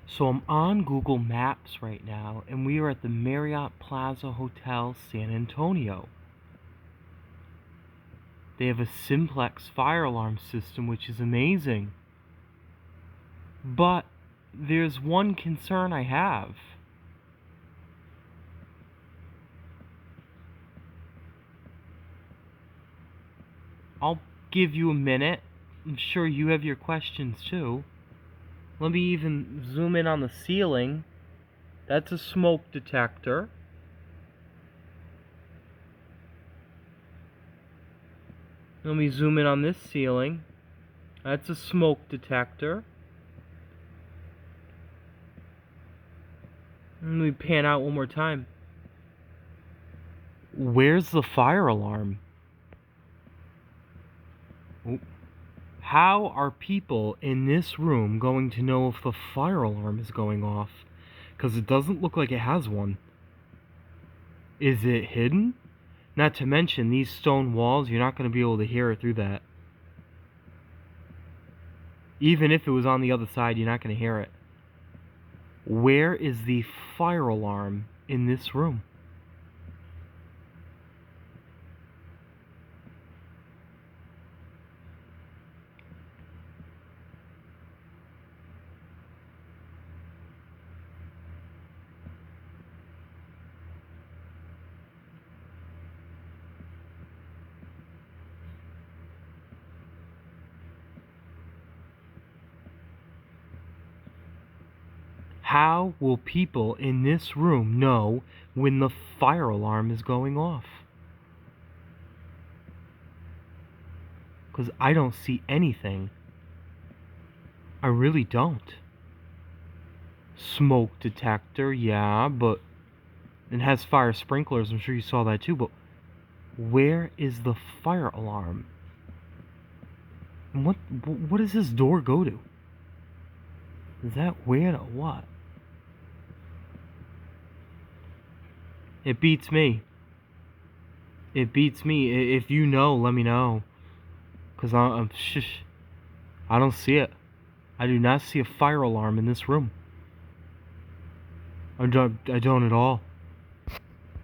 So I'm on Google Maps right now, and we are at the Marriott Plaza Hotel, San Antonio. They have a simplex fire alarm system, which is amazing. But there's one concern I have. I'll give you a minute. I'm sure you have your questions too. Let me even zoom in on the ceiling. That's a smoke detector. Let me zoom in on this ceiling. That's a smoke detector. Let me pan out one more time. Where's the fire alarm? How are people in this room going to know if the fire alarm is going off? Because it doesn't look like it has one. Is it hidden? Not to mention, these stone walls, you're not going to be able to hear it through that. Even if it was on the other side, you're not going to hear it. Where is the fire alarm in this room? How will people in this room know when the fire alarm is going off? Because I don't see anything. I really don't. Smoke detector, yeah, but it has fire sprinklers. I'm sure you saw that too, but where is the fire alarm? And what does this door go to? Is that weird or what? It beats me. It beats me. If you know, let me know. Because I don't see it. I do not see a fire alarm in this room. I don't at all.